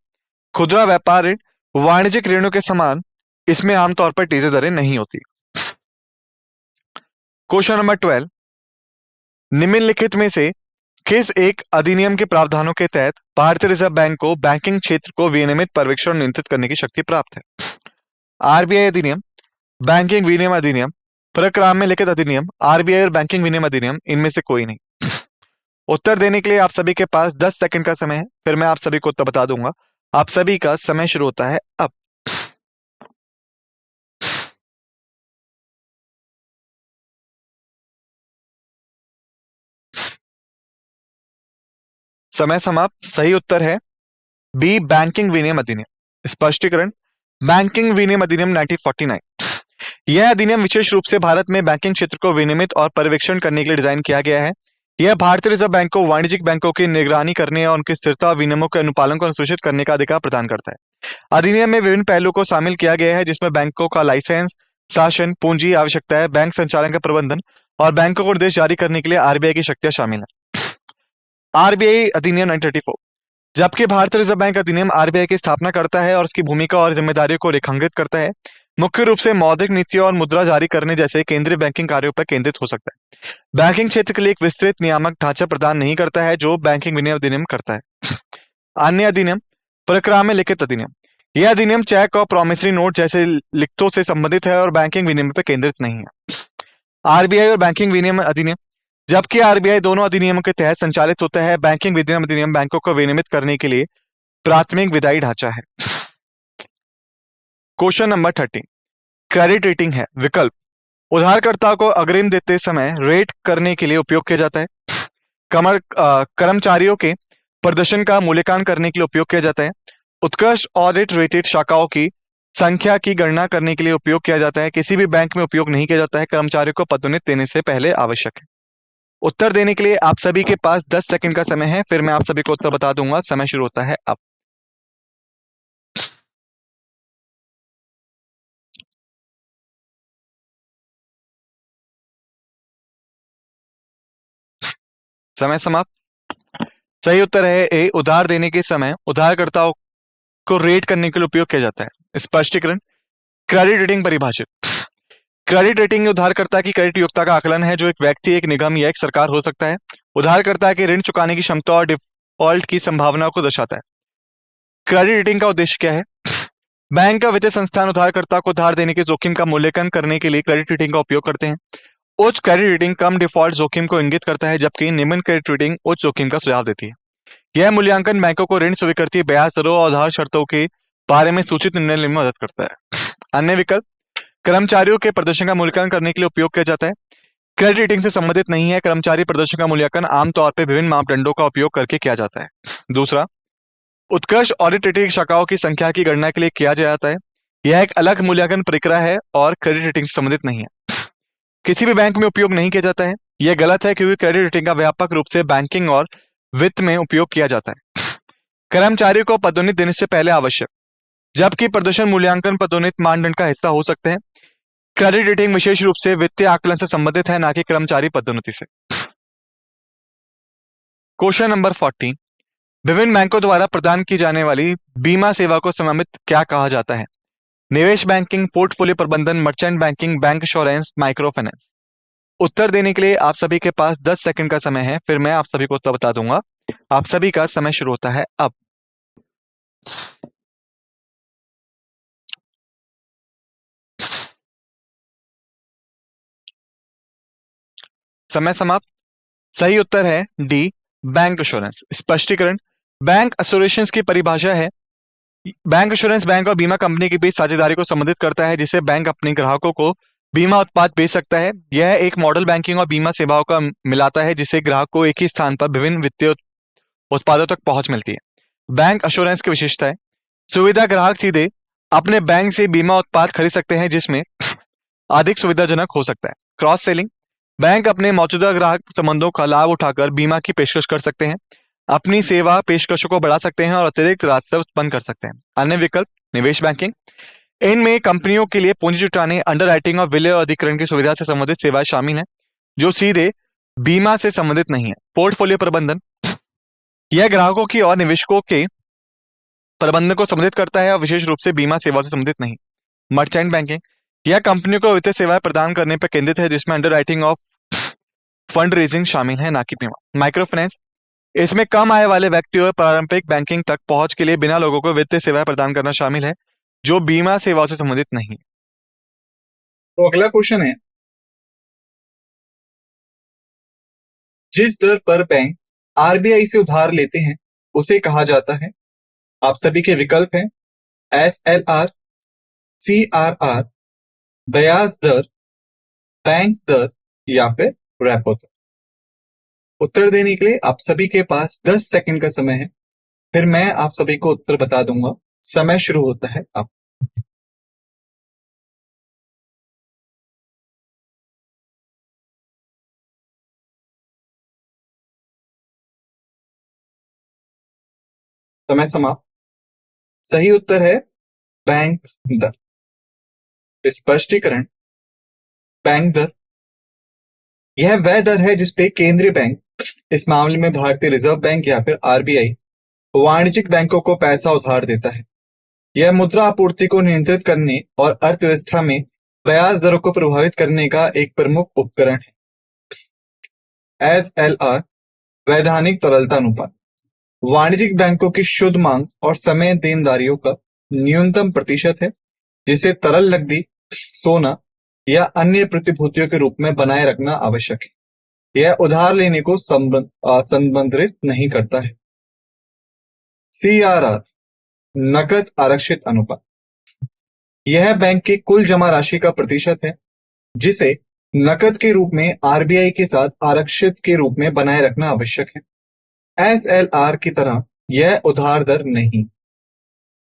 खुदरा व्यापार ऋण, वाणिज्यिक ऋणों के समान इसमें आमतौर पर टीजर दरें नहीं होती। क्वेश्चन नंबर 12, निम्नलिखित में से किस एक अधिनियम के प्रावधानों के तहत भारतीय रिजर्व बैंक को बैंकिंग क्षेत्र को विनियमित पर्यवेक्षण और नियंत्रित करने की शक्ति प्राप्त है? आरबीआई अधिनियम, बैंकिंग विनियम अधिनियम, प्रक्राम में लिखित अधिनियम, आरबीआई और बैंकिंग विनियम अधिनियम, इनमें से कोई नहीं। उत्तर देने के लिए आप सभी के पास 10 सेकंड का समय है, फिर मैं आप सभी को उत्तर बता दूंगा। आप सभी का समय शुरू होता है अब। समय समाप्त। सही उत्तर है बी, बैंकिंग विनियम अधिनियम। स्पष्टीकरण, बैंकिंग विनियम अधिनियम 1949, यह अधिनियम विशेष रूप से भारत में बैंकिंग क्षेत्र को विनियमित और पर्यवेक्षण करने के लिए डिजाइन किया गया है। यह भारतीय रिजर्व बैंक को वाणिज्यिक बैंकों की निगरानी करने और उनकी स्थिरता और विनियमों के अनुपालन को सुनिश्चित करने का अधिकार प्रदान करता है। अधिनियम में विभिन्न पहलुओं को शामिल किया गया है जिसमें बैंकों का लाइसेंस, शासन, पूंजी, आवश्यकताएं, बैंक संचालन का प्रबंधन और बैंकों को निर्देश जारी करने के लिए आरबीआई की शक्तियां शामिल हैं। आरबीआई अधिनियम 1934। जबकि भारतीय रिजर्व बैंक अधिनियम आरबीआई की स्थापना करता है और उसकी भूमिका और जिम्मेदारियों को रेखांकित करता है, मुख्य रूप से मौद्रिक नीतियों और मुद्रा जारी करने जैसे केंद्रीय बैंकिंग कार्यों पर केंद्रित हो सकता है। बैंकिंग क्षेत्र के लिए एक विस्तृत नियामक ढांचा प्रदान नहीं करता है जो बैंकिंग विनियम अधिनियम करता है। अन्य अधिनियम। प्रक्रिया में लिखित अधिनियम। यह अधिनियम चेक और प्रॉमिसरी नोट जैसे लिखतों से संबंधित है और बैंकिंग विनियम पर केंद्रित नहीं है। आरबीआई और बैंकिंग विनियम अधिनियम। जबकि आरबीआई दोनों अधिनियमों के तहत संचालित होता है, बैंकिंग विनियम अधिनियम बैंकों को विनियमित करने के लिए प्राथमिक विधायी ढांचा है। Question number 30। क्रेडिट रेटिंग है विकल्प। उधारकर्ता को अग्रिम देते समय रेट करने के लिए उपयोग किया जाता है। कर्मचारियों के प्रदर्शन का मूल्यांकन करने के लिए उपयोग किया जाता है। उत्कृष्ट ऑडिट रेटेड शाखाओं की संख्या की गणना करने के लिए उपयोग किया जाता है। किसी भी बैंक में उपयोग नहीं किया जाता है। कर्मचारियों को पदोन्नति देने से पहले आवश्यक है। उत्तर देने के लिए आप सभी के पास 10 सेकंड का समय है, फिर मैं आप सभी को उत्तर बता दूंगा। समय शुरू होता है अब। समय समाप्त। सही उत्तर है ए। उधार देने के समय उधारकर्ताओं को रेट करने के लिए उपयोग किया जाता है। स्पष्टीकरण। क्रेडिट रेटिंग परिभाषित। क्रेडिट रेटिंग उधारकर्ता की क्रेडिट योग्यता का आकलन है जो एक व्यक्ति, एक निगम या एक सरकार हो सकता है उधारकर्ता के ऋण चुकाने की क्षमता और डिफॉल्ट की संभावना को दर्शाता है। क्रेडिट रेटिंग का उद्देश्य क्या है? बैंक का वित्तीय संस्थान उधारकर्ता को उधार देने के जोखिम का मूल्यांकन करने के लिए क्रेडिट रेटिंग का उपयोग करते हैं। उच्च क्रेडिट रेटिंग कम डिफॉल्ट जोखिम को इंगित करता है, जबकि निम्न क्रेडिट रेटिंग उच्च जोखिम का सुझाव देती है। यह मूल्यांकन बैंकों को ऋण स्वीकृति, ब्याज दरों और उधार शर्तों के बारे में सूचित निर्णय लेने में मदद करता है। अन्य विकल्प। कर्मचारियों के प्रदर्शन का मूल्यांकन करने के लिए उपयोग किया जाता है। क्रेडिट रेटिंग से संबंधित नहीं है। कर्मचारी प्रदर्शन का मूल्यांकन आमतौर पर विभिन्न मापदंडों का उपयोग करके किया जाता है। दूसरा। उत्कृष्ट ऑडिट रेटिंग शाखाओं की संख्या की गणना के लिए किया जाता है। यह एक अलग मूल्यांकन प्रक्रिया है और क्रेडिट रेटिंग से संबंधित नहीं है। किसी भी बैंक में उपयोग नहीं किया जाता है। यह गलत है क्योंकि क्रेडिट रेटिंग का व्यापक रूप से बैंकिंग और वित्त में उपयोग किया जाता है। कर्मचारियों को पदोन्नति देने से पहले आवश्यक, जबकि प्रदर्शन मूल्यांकन पदोन्नति मानदंड का हिस्सा हो सकते हैं। क्रेडिट रेटिंग विशेष रूप से वित्तीय आकलन से संबंधित है, ना कि कर्मचारी पदोन्नति से। Question number 14। विभिन्न बैंकों द्वारा प्रदान की जाने वाली बीमा सेवा को समन्वित क्या कहा जाता है? निवेश बैंकिंग, पोर्टफोलियो प्रबंधन, merchant banking, bank insurance, micro finance. उत्तर देने के लिए आप सभी के पास 10 सेकंड का समय है, फिर मैं आप सभी को उत्तर बता दूंगा। आप सभी का समय शुरू होता है अब। समय समाप्त। सही उत्तर है डी, बैंक इंश्योरेंस। स्पष्टीकरण। बैंक एश्योरेंस की परिभाषा है, बैंक इंश्योरेंस बैंक और बीमा कंपनी के बीच साझेदारी को संबंधित करता है जिसे बैंक अपने ग्राहकों को बीमा उत्पाद बेच सकता है। यह एक मॉडल बैंकिंग और बीमा सेवाओं का मिलाता है जिससे ग्राहक को एक ही स्थान पर विभिन्न वित्तीय उत्पादों तक पहुंच मिलती है। बैंक इंश्योरेंस की विशेषताएं। सुविधा। ग्राहक सीधे अपने बैंक से बीमा उत्पाद खरीद सकते हैं जिसमें अधिक सुविधाजनक हो सकता है। Cross selling. बैंक अपने मौजूदा ग्राहक संबंधों का लाभ उठाकर बीमा की पेशकश कर सकते हैं, अपनी सेवा पेशकशों को बढ़ा सकते हैं और अतिरिक्त रास्ते उत्पन्न कर सकते हैं। अन्य विकल्प। निवेश बैंकिंग। इनमें कंपनियों के लिए पूंजी जुटाने, अंडरराइटिंग और विलय और अधिग्रहण की सुविधा से संबंधित सेवाएं शामिल हैं जो सीधे बीमा से संबंधित नहीं है। पोर्टफोलियो प्रबंधन। यह ग्राहकों की और निवेशकों के प्रबंधन को संबंधित करता है और विशेष रूप से बीमा सेवा से संबंधित नहीं। Merchant banking. यह कंपनियों को वित्तीय सेवाएं प्रदान करने पर केंद्रित है जिसमें अंडरराइटिंग और फंड रेजिंग शामिल है, ना कि बीमा। Micro finance. इसमें कम आय वाले व्यक्तियों और पारंपरिक बैंकिंग तक पहुंच के लिए बिना लोगों को वित्तीय सेवाएं प्रदान करना शामिल है जो बीमा सेवाओं से संबंधित नहीं है। तो अगला क्वेश्चन है, जिस दर पर बैंक आरबीआई से उधार लेते हैं उसे कहा जाता है? आप सभी के विकल्प हैं SLR, CRR, ब्याज दर, बैंक दर या फिर रेपो दर। उत्तर देने के लिए आप सभी के पास 10 सेकंड का समय है, फिर मैं आप सभी को उत्तर बता दूंगा। समय शुरू होता है अब। समय समाप्त। सही उत्तर है बैंक दर। स्पष्टीकरण। बैंक दर, यह वह दर है जिसपे केंद्रीय बैंक, इस मामले में भारतीय रिजर्व बैंक या फिर आरबीआई, वाणिज्यिक बैंकों को पैसा उधार देता है। यह मुद्रा आपूर्ति को नियंत्रित करने और अर्थव्यवस्था में ब्याज दरों को प्रभावित करने का एक प्रमुख उपकरण है। एसएलआर, वैधानिक तरलता अनुपात, वाणिज्यिक बैंकों की शुद्ध मांग और समय देनदारियों का न्यूनतम प्रतिशत है जिसे तरल नकदी, सोना या अन्य प्रतिभूतियों के रूप में बनाए रखना आवश्यक है। यह उधार लेने को संबंधित नहीं करता है। सीआरआर, नकद आरक्षित अनुपात, यह बैंक की कुल जमा राशि का प्रतिशत है जिसे नकद के रूप में आरबीआई के साथ आरक्षित के रूप में बनाए रखना आवश्यक है। एसएलआर की तरह यह उधार दर नहीं।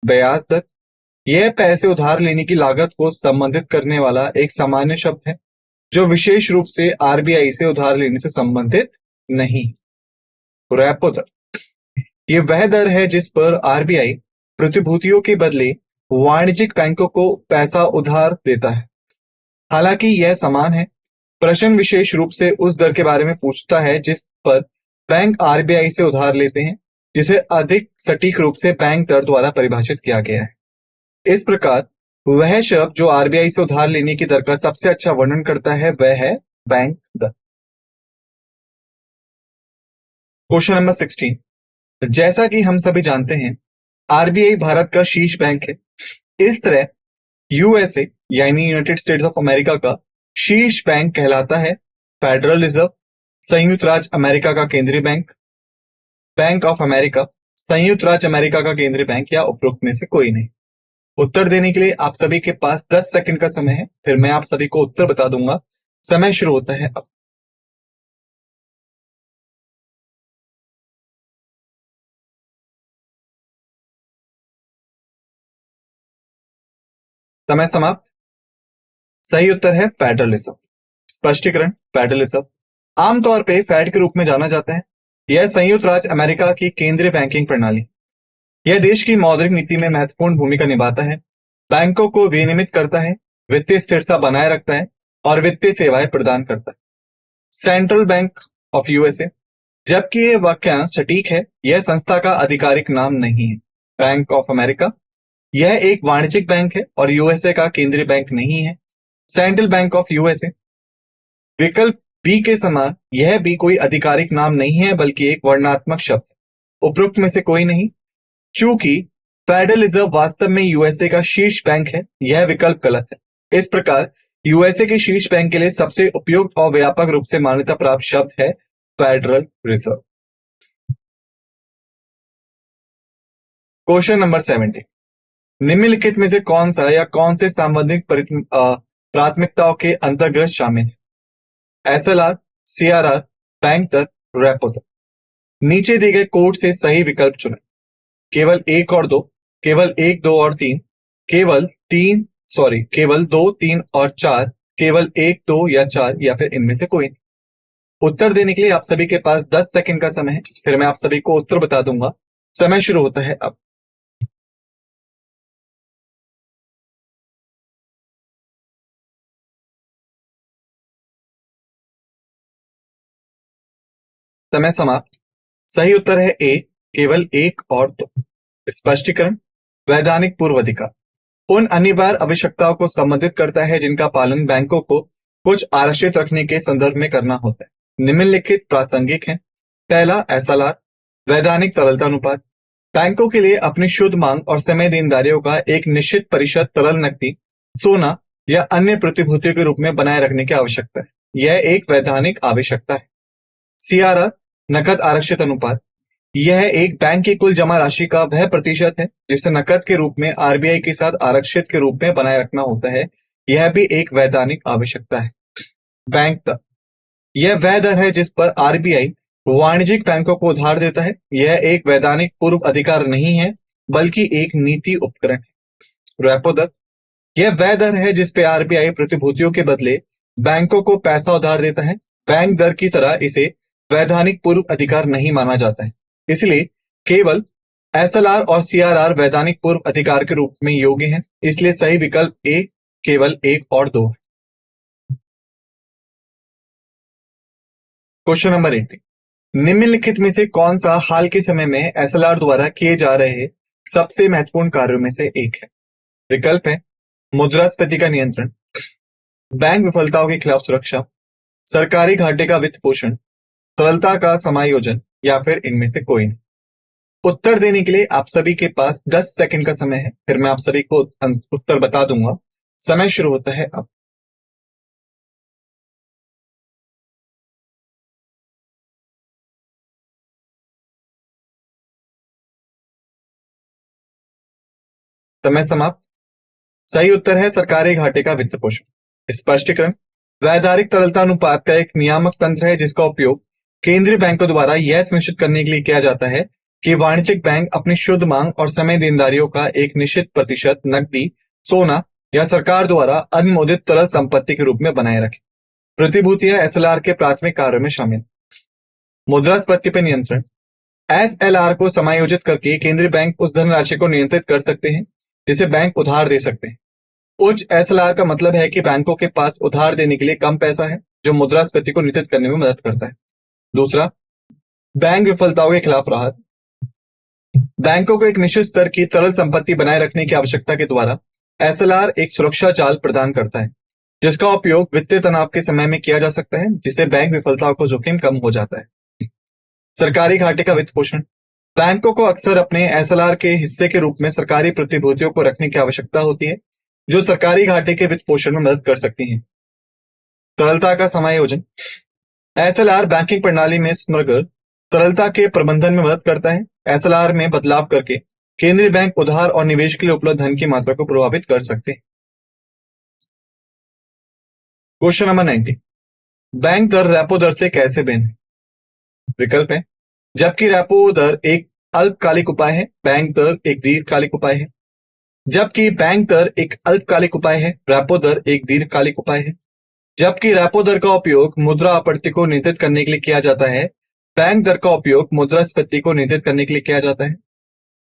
ब्याज दर, यह पैसे उधार लेने की लागत को संबंधित करने वाला एक सामान्य शब्द है जो विशेष रूप से आरबीआई से उधार लेने से संबंधित नहीं। रेपो दर, यह वह दर है जिस पर आरबीआई प्रतिभूतियों के बदले वाणिज्यिक बैंकों को पैसा उधार देता है। हालांकि यह समान है, प्रश्न विशेष रूप से उस दर के बारे में पूछता है जिस पर बैंक आरबीआई से उधार लेते हैं, जिसे अधिक सटीक रूप से बैंक दर द्वारा परिभाषित किया गया है। इस प्रकार वह शब्द जो आरबीआई से उधार लेने की दर का सबसे अच्छा वर्णन करता है वह है बैंक दर। क्वेश्चन नंबर 16, जैसा कि हम सभी जानते हैं आरबीआई भारत का शीर्ष बैंक है। इस तरह यूएसए यानी यूनाइटेड स्टेट्स ऑफ अमेरिका का शीर्ष बैंक कहलाता है फेडरल रिजर्व, संयुक्त राज्य अमेरिका का केंद्रीय बैंक, बैंक ऑफ अमेरिका, संयुक्त राज्य अमेरिका का केंद्रीय बैंक या उपरोक्त में से कोई नहीं। उत्तर देने के लिए आप सभी के पास 10 सेकंड का समय है, फिर मैं आप सभी को उत्तर बता दूंगा। समय शुरू होता है अब। समय समाप्त। सही उत्तर है फेडरल रिजर्व। स्पष्टीकरण, फेडरल रिजर्व आमतौर पे फेड के रूप में जाना जाता है। यह संयुक्त राज्य अमेरिका की केंद्रीय बैंकिंग प्रणाली, यह देश की मौद्रिक नीति में महत्वपूर्ण भूमिका निभाता है, बैंकों को विनियमित करता है, वित्तीय स्थिरता बनाए रखता है और वित्तीय सेवाएं प्रदान करता है। सेंट्रल बैंक ऑफ यूएसए, जबकि यह वाक्यांश सटीक है, यह संस्था का आधिकारिक नाम नहीं है। बैंक ऑफ अमेरिका, यह एक वाणिज्यिक बैंक है और यूएसए का केंद्रीय बैंक नहीं है। सेंट्रल बैंक ऑफ यूएसए, विकल्प बी के समान यह भी कोई आधिकारिक नाम नहीं है बल्कि एक वर्णनात्मक शब्द है। उपरोक्त में से कोई नहीं। चूंकि फेडरल रिजर्व वास्तव में यूएसए का शीर्ष बैंक है, यह विकल्प गलत है। इस प्रकार यूएसए के शीर्ष बैंक के लिए सबसे उपयुक्त और व्यापक रूप से मान्यता प्राप्त शब्द है फेडरल रिजर्व। क्वेश्चन नंबर 17, निम्नलिखित में से कौन सा या कौन से संबंधित प्राथमिकताओं के अंतर्गत शामिल है? एसएलआर, सीआरआर, बैंक दर, रेपो दर। नीचे दिए गए कोड से सही विकल्प चुनें। केवल 1 और 2, केवल 1, 2 और 3, केवल 2, 3 और 4, केवल 1, 2 या 4 या फिर इनमें से कोई नहीं। उत्तर देने के लिए आप सभी के पास 10 सेकंड का समय है, फिर मैं आप सभी को उत्तर बता दूंगा। समय शुरू होता है अब। समय समाप्त। सही उत्तर है ए, केवल 1 और 2। स्पष्टीकरण, वैधानिक पूर्व अधिकार उन अनिवार्य आवश्यकताओं को संबंधित करता है जिनका पालन बैंकों को कुछ आरक्षित रखने के संदर्भ में करना होता है। निम्नलिखित प्रासंगिक हैं। पहला, एसएलआर, वैधानिक तरलता अनुपात, बैंकों के लिए अपनी शुद्ध मांग और समय देनदारियों का एक निश्चित प्रतिशत तरल नकदी, सोना या अन्य प्रतिभूतियों के रूप में बनाए रखने की आवश्यकता है। यह एक वैधानिक आवश्यकता है। सीआरआर, नकद आरक्षित अनुपात, यह एक बैंक की कुल जमा राशि का वह प्रतिशत है जिसे नकद के रूप में आरबीआई के साथ आरक्षित के रूप में बनाए रखना होता है। यह भी एक वैधानिक आवश्यकता है। बैंक दर, यह वह दर है जिस पर आरबीआई वाणिज्यिक बैंकों को उधार देता है। यह एक वैधानिक पूर्व अधिकार नहीं है बल्कि एक नीति उपकरण है। रेपो दर, यह वह दर है जिस पे आरबीआई प्रतिभूतियों के बदले बैंकों को पैसा उधार देता है। बैंक दर की तरह इसे वैधानिक पूर्व अधिकार नहीं माना जाता है, इसलिए केवल एसएलआर और सीआरआर वैधानिक पूर्व अधिकार के रूप में योग्य हैं। इसलिए सही विकल्प ए, केवल 1 और 2 है। Question number 80। निम्नलिखित में से कौन सा हाल के समय में एसएलआर द्वारा किए जा रहे सबसे महत्वपूर्ण कार्यों में से एक है? विकल्प है मुद्रास्फीति का नियंत्रण, बैंक विफलताओं के खिलाफ सुरक्षा, सरकारी घाटे का वित्त पोषण, तरलता का समायोजन या फिर इनमें से कोई नहीं। उत्तर देने के लिए आप सभी के पास 10 सेकंड का समय है, फिर मैं आप सभी को उत्तर बता दूंगा। समय शुरू होता है अब। समय समाप्त। सही उत्तर है सरकारी घाटे का वित्त पोषण। स्पष्टीकरण, वैधानिक तरलता अनुपात का एक नियामक तंत्र है जिसका उपयोग केंद्रीय बैंकों द्वारा यह सुनिश्चित करने के लिए किया जाता है कि वाणिज्यिक बैंक अपनी शुद्ध मांग और समय देनदारियों का एक निश्चित प्रतिशत नकदी, सोना या सरकार द्वारा अनुमोदित तरल संपत्ति के रूप में बनाए रखे। प्रतिभूतियां एसएलआर के प्राथमिक कार्यों में शामिल। मुद्रास्फीति पर नियंत्रण, एसएलआर को समायोजित करके केंद्रीय बैंक उस धनराशि को नियंत्रित कर सकते हैं जिसे बैंक उधार दे सकते हैं। उच्च एसएलआर का मतलब है कि बैंकों के पास उधार देने के लिए कम पैसा है, जो मुद्रास्फीति को नियंत्रित करने में मदद करता है। दूसरा, बैंक विफलताओं के खिलाफ राहत। बैंकों को एक निश्चित स्तर की तरल संपत्ति बनाए रखने की आवश्यकता के द्वारा एसएलआर एक सुरक्षा जाल प्रदान करता है, जिसका उपयोग वित्तीय तनाव के समय में किया जा सकता है, जिससे बैंक विफलताओं का जोखिम कम हो जाता है। सरकारी घाटे का वित्त पोषण, बैंकों को अक्सर अपने एसएलआर के हिस्से के रूप में सरकारी प्रतिभूतियों को रखने की आवश्यकता होती है, जो सरकारी घाटे के वित्त पोषण में मदद कर सकती हैं। तरलता का समायोजन, एसएलआर बैंकिंग प्रणाली में समग्र तरलता के प्रबंधन में मदद करता है। एसएलआर में बदलाव करके केंद्रीय बैंक उधार और निवेश के लिए उपलब्ध धन की मात्रा को प्रभावित कर सकते हैं। Question number 90। बैंक दर रेपो दर से कैसे भिन्न है? विकल्प है जबकि रेपो दर एक अल्पकालिक उपाय है, बैंक दर एक दीर्घकालिक उपाय है। जबकि बैंक दर एक अल्पकालिक उपाय है, रेपो दर एक दीर्घकालिक उपाय है। जबकि रेपो दर का उपयोग मुद्रा आपूर्ति को नियंत्रित करने के लिए किया जाता है, बैंक दर का उपयोग मुद्रास्फीति को नियंत्रित करने के लिए किया जाता है।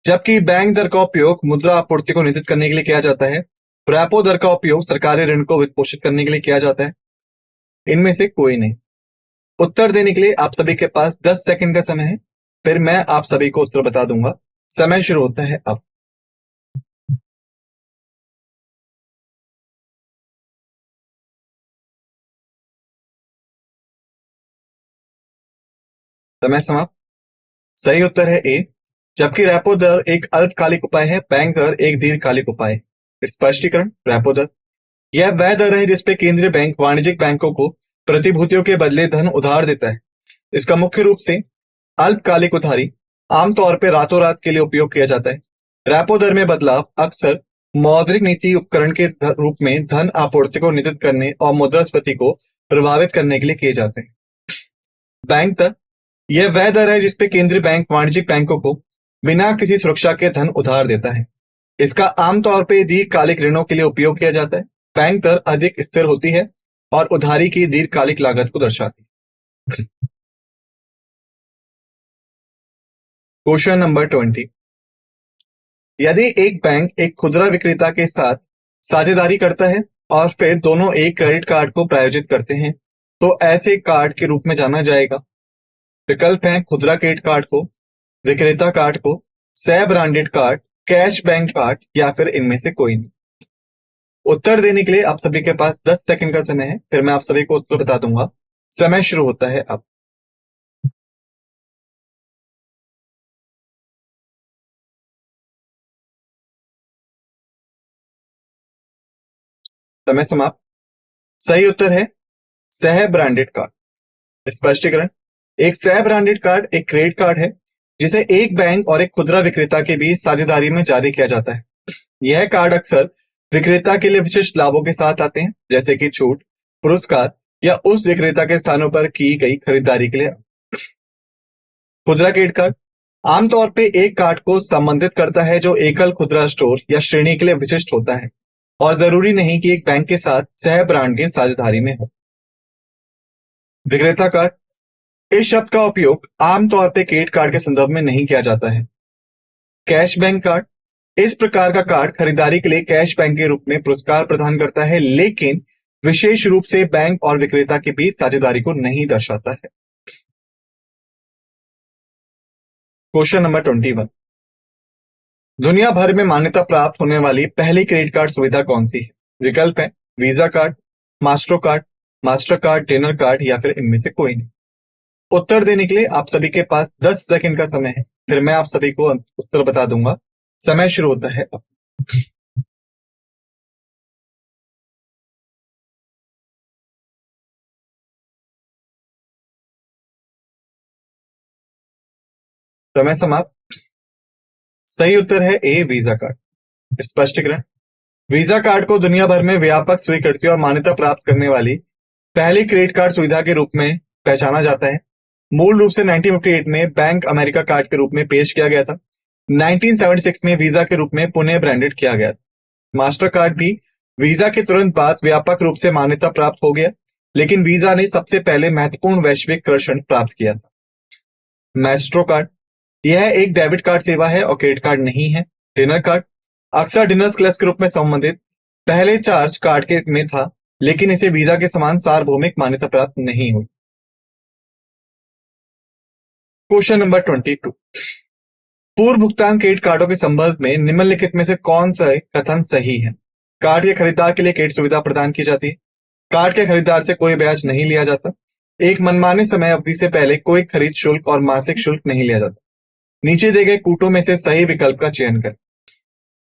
जबकि बैंक दर का उपयोग मुद्रा आपूर्ति को नियंत्रित करने के लिए किया जाता है, रेपो दर का उपयोग सरकारी ऋण को वित्त पोषित करने के लिए किया जाता है। इनमें से कोई नहीं। उत्तर देने के लिए आप सभी के पास 10 सेकंड का समय है, फिर मैं आप सभी को उत्तर बता दूंगा। समय शुरू होता है अब। समय समाप्त। सही उत्तर है ए, जबकि रेपो दर एक अल्पकालिक उपाय है, बैंक दर एक दीर्घकालिक उपाय है। स्पष्टीकरण, रेपो दर यह वह दर है जिसपे केंद्रीय बैंक वाणिज्यिक बैंकों को प्रतिभूतियों के बदले धन उधार देता है। इसका मुख्य रूप से अल्पकालिक उधारी आमतौर पर रातों रात के लिए उपयोग किया जाता है। रेपो दर में बदलाव अक्सर मौद्रिक नीति उपकरण के रूप में धन आपूर्ति को नियंत्रित करने और मुद्रास्फीति को प्रभावित करने के लिए किए जाते हैं। बैंक दर यह वह दर है जिसपे केंद्रीय बैंक वाणिज्यिक बैंकों को बिना किसी सुरक्षा के धन उधार देता है। इसका आमतौर पर दीर्घकालिक ऋणों के लिए उपयोग किया जाता है। बैंक दर अधिक स्थिर होती है और उधारी की दीर्घकालिक लागत को दर्शाती है। Question number 20। यदि एक बैंक एक खुदरा विक्रेता के साथ साझेदारी करता है और फिर दोनों एक क्रेडिट कार्ड को प्रायोजित करते हैं, तो ऐसे कार्ड के रूप में जाना जाएगा। विकल्प हैं खुदरा क्रेडिट कार्ड को, विक्रेता कार्ड को, सह branded card, cash bank card या फिर इनमें से कोई नहीं। उत्तर देने के लिए आप सभी के पास 10 सेकंड का समय है, फिर मैं आप सभी को उत्तर बता दूंगा। समय शुरू होता है अब। समय समाप्त। सही उत्तर है सह ब्रांडेड कार्ड। स्पष्टीकरण, एक सह ब्रांडेड कार्ड एक क्रेडिट कार्ड है जिसे एक बैंक और एक खुदरा विक्रेता के बीच साझेदारी में जारी किया जाता है। यह कार्ड अक्सर विक्रेता के लिए विशिष्ट लाभों के साथ आते हैं, जैसे कि छूट, पुरस्कार या उस विक्रेता के स्थानों पर की गई खरीदारी के लिए। खुदरा क्रेडिट कार्ड आमतौर पे एक कार्ड को संबंधित करता है जो एकल खुदरा स्टोर या श्रेणी के लिए विशिष्ट होता है और जरूरी नहीं कि एक बैंक के साथ सह ब्रांड की साझेदारी में हो। विक्रेता कार्ड इस शब्द का उपयोग आमतौर पे क्रेडिट कार्ड के संदर्भ में नहीं किया जाता है। कैश बैंक कार्ड इस प्रकार का कार्ड खरीदारी के लिए कैश बैंक के रूप में पुरस्कार प्रदान करता है, लेकिन विशेष रूप से बैंक और विक्रेता के बीच साझेदारी को नहीं दर्शाता है। Question number 21। दुनिया भर में मान्यता प्राप्त होने वाली पहली क्रेडिट कार्ड सुविधा कौन सी है? विकल्प है visa card, master card, dinner card या फिर इनमें से कोई नहीं। उत्तर देने के लिए आप सभी के पास 10 सेकंड का समय है, फिर मैं आप सभी को उत्तर बता दूंगा। समय शुरू होता है अब। समय समाप्त। सही उत्तर है ए वीजा कार्ड। स्पष्टीकरण। वीजा कार्ड को दुनिया भर में व्यापक स्वीकृति और मान्यता प्राप्त करने वाली पहली क्रेडिट कार्ड सुविधा के रूप में पहचाना जाता है। मूल रूप से 1958 में बैंक अमेरिका कार्ड के रूप में पेश किया गया था। 1976 में वीजा के रूप में पुनः ब्रांडेड किया गया था। मास्टर कार्ड भी वीजा के तुरंत बाद व्यापक रूप से मान्यता प्राप्त हो गया, लेकिन वीजा ने सबसे पहले महत्वपूर्ण वैश्विक कर्षण प्राप्त किया था। मैस्ट्रो कार्ड, यह एक डेबिट कार्ड सेवा है और क्रेडिट कार्ड नहीं है। डिनर कार्ड अक्सर डिनर्स क्लब के रूप में संबंधित पहले चार्ज कार्ड के में था, लेकिन इसे वीजा के समान सार्वभौमिक मान्यता प्राप्त नहीं हुई। Question number 22। पूर्व भुगतान क्रेडिट कार्डों के संबंध में निम्नलिखित में से कौन सा कथन सही है? कार्ड के खरीदार के लिए क्रेडिट सुविधा प्रदान की जाती है। कार्ड के खरीदार से कोई ब्याज नहीं लिया जाता। एक मनमाने समय अवधि से पहले कोई खरीद शुल्क और मासिक शुल्क नहीं लिया जाता। नीचे दिए गए कूटों में से सही विकल्प का चयन करें।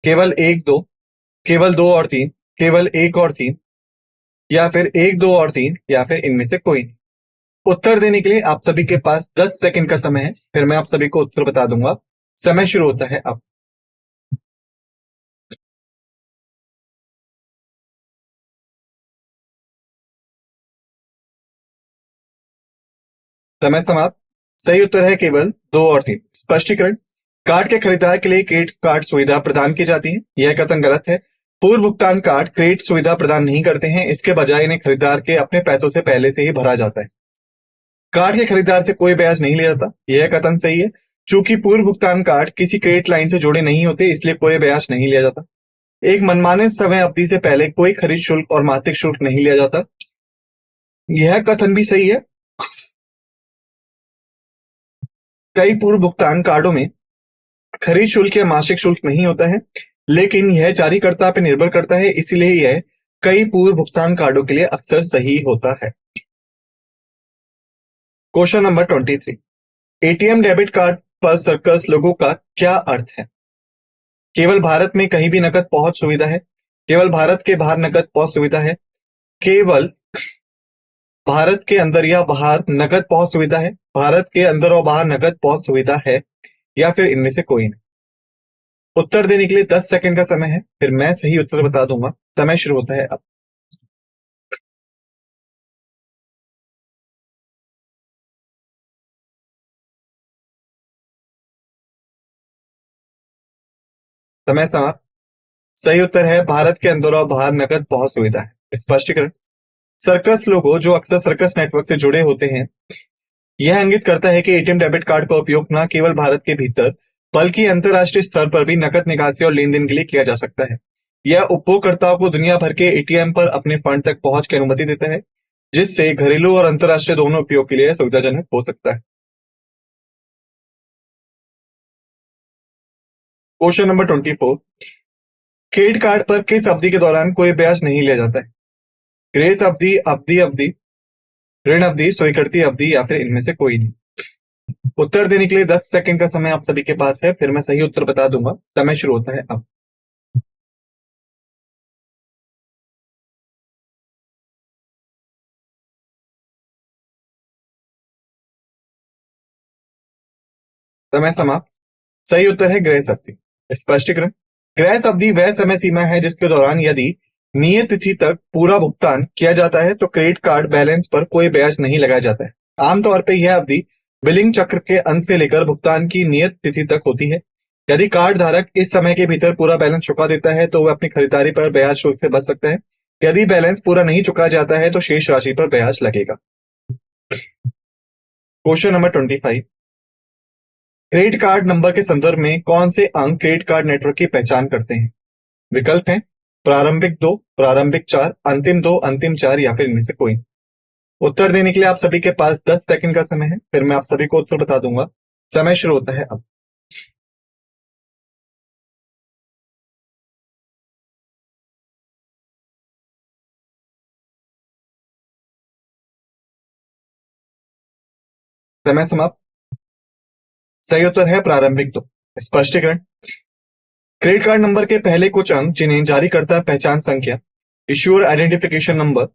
केवल एक, दो, केवल दो और तीन, केवल एक और तीन, या फिर एक, दो और तीन, या फिर इनमें से कोई नहीं। उत्तर देने के लिए आप सभी के पास 10 सेकंड का समय है, फिर मैं आप सभी को उत्तर बता दूंगा। समय शुरू होता है अब। समय समाप्त। सही उत्तर है केवल दो और तीन। स्पष्टीकरण। कार्ड के खरीदार के लिए क्रेडिट कार्ड सुविधा प्रदान की जाती है, यह कथन गलत है। पूर्व भुगतान कार्ड क्रेडिट सुविधा प्रदान नहीं करते हैं, इसके बजाय इन्हें खरीदार के अपने पैसों से पहले से ही भरा जाता है। कार्ड के खरीदार से कोई ब्याज नहीं लिया जाता, यह कथन सही है। चूंकि पूर्व भुगतान कार्ड किसी क्रेडिट लाइन से जुड़े नहीं होते, इसलिए कोई ब्याज नहीं लिया जाता। एक मनमाने समय अवधि से पहले कोई खरीद शुल्क और मासिक शुल्क नहीं लिया जाता, यह कथन भी सही है। कई पूर्व भुगतान कार्डों में खरीद शुल्क या मासिक शुल्क नहीं होता है, लेकिन यह जारीकर्ता पर निर्भर करता है, इसीलिए यह कई पूर्व भुगतान कार्डों के लिए अक्सर सही होता है। Question number 23। ATM debit card पर सर्कस लोगों का क्या अर्थ है? केवल भारत में कहीं भी नकद पहुंच सुविधा है, केवल भारत के बाहर नकद पहुंच सुविधा है, केवल भारत के अंदर या बाहर नकद पहुंच सुविधा है, भारत के अंदर और बाहर नकद पहुंच सुविधा है, या फिर इनमें से कोई नहीं। उत्तर देने के लिए 10 सेकंड का समय है, फिर मैं सही उत्तर बता दूंगा। समय शुरू होता है अब। समय समाप्त। सही उत्तर है भारत के अंदर और बाहर नकद पहुंच सुविधा है। स्पष्टीकरण। सर्कस लोगो जो अक्सर सर्कस नेटवर्क से जुड़े होते हैं, यह इंगित करता है कि एटीएम डेबिट कार्ड का उपयोग न केवल भारत के भीतर बल्कि अंतर्राष्ट्रीय स्तर पर भी नकद निकासी और लेन देन के लिए किया जा सकता है। यह उपभोक्ताओं को दुनिया भर के एटीएम पर अपने फंड तक पहुंच की अनुमति देता है, जिससे घरेलू और अंतर्राष्ट्रीय दोनों उपयोग के लिए सुविधाजनक हो सकता है। Question number 24। क्रेडिट कार्ड पर किस अवधि के दौरान कोई ब्याज नहीं लिया जाता है? ग्रेस अवधि, अवधि अवधि, ऋण अवधि, स्वीकृति अवधि, या फिर इनमें से कोई नहीं। उत्तर देने के लिए 10 सेकंड का समय आप सभी के पास है, फिर मैं सही उत्तर बता दूंगा। समय शुरू होता है अब। समय समाप्त। सही उत्तर है ग्रह अवधि। स्पष्टीकरण। ग्रह अवधि वह समय सीमा है जिसके दौरान यदि नियत तिथि तक पूरा भुगतान किया जाता है तो क्रेडिट कार्ड बैलेंस पर कोई ब्याज नहीं लगाया जाता है। आमतौर पर यह अवधि बिलिंग चक्र के अंत से लेकर भुगतान की नियत तिथि तक होती है। यदि कार्ड धारक इस समय के भीतर पूरा बैलेंस चुका देता है तो वह अपनी खरीदारी पर ब्याज शुल्क से बच सकता है। यदि बैलेंस पूरा नहीं चुका जाता है तो शेष राशि पर ब्याज लगेगा। Question number 25। Credit card number के संदर्भ में कौन से अंक क्रेडिट कार्ड नेटवर्क की पहचान करते हैं? विकल्प हैं प्रारंभिक दो, प्रारंभिक चार, अंतिम दो, अंतिम चार, या फिर इनमें से कोई। उत्तर देने के लिए आप सभी के पास 10 सेकंड का समय है, फिर मैं आप सभी को उत्तर बता दूंगा। समय शुरू होता है अब। समय समाप्त। सही उत्तर है प्रारंभिक दो। स्पष्टीकरण, क्रेडिट कार्ड नंबर के पहले कुछ अंक जिन्हें जारीकर्ता पहचान संख्या, इश्यूअर आइडेंटिफिकेशन नंबर,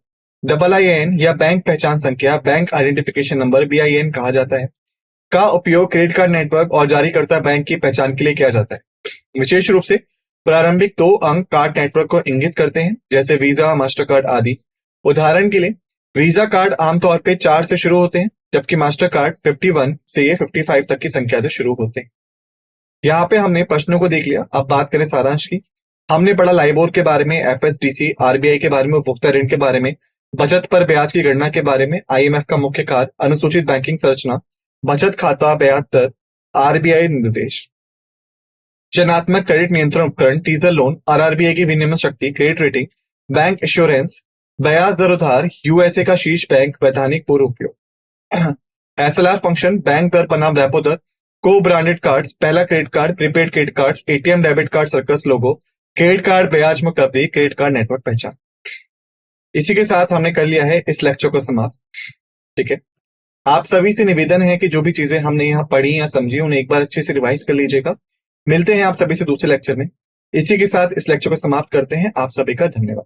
BIN या बैंक पहचान संख्या, बैंक आइडेंटिफिकेशन नंबर BIN कहा जाता है, का उपयोग क्रेडिट कार्ड नेटवर्क और जारीकर्ता बैंक की पहचान के लिए किया जाता है। विशेष रूप से प्रारंभिक दो अंक कार्ड नेटवर्क को इंगित करते हैं, जैसे वीजा, मास्टर कार्ड आदि। उदाहरण के लिए वीजा कार्ड आमतौर पे 4 से शुरू होते हैं, जबकि मास्टर कार्ड 51 से 55 तक की संख्या से शुरू होते हैं। यहाँ पे हमने प्रश्नों को देख लिया। अब बात करें सारांश की। हमने पढ़ा लाइबोर के बारे में, FSDC, RBI के बारे में, उपभोक्ता ऋण के बारे में, बचत पर ब्याज की गणना के बारे में, IMF का मुख्य कार्य, अनुसूचित बैंकिंग संरचना, बचत खाता ब्याज दर, RBI निर्देश, चयनात्मक क्रेडिट नियंत्रण उपकरण, टीजर लोन, RRBI की विनियमन शक्ति, क्रेडिट रेटिंग, बैंक इंश्योरेंस, ब्याज दर उधार, USA का शीर्ष बैंक, वैधानिक पूर्व उपयोग, SLR फंक्शन, बैंक दर बनाम रेपो दर, को ब्रांडेड कार्ड्स, पहला credit card, prepaid credit cards, ATM debit card, Cirrus logo, credit card ब्याज मुक्त अवधि, क्रेडिट कार्ड नेटवर्क पहचान। इसी के साथ हमने कर लिया है इस लेक्चर को समाप्त। ठीक है, आप सभी से निवेदन है कि जो भी चीजें हमने यहाँ पढ़ी या समझी उन्हें एक बार अच्छे से रिवाइज कर लीजिएगा। मिलते हैं आप सभी से दूसरे लेक्चर में। इसी के साथ इस लेक्चर को समाप्त करते हैं। आप सभी का धन्यवाद।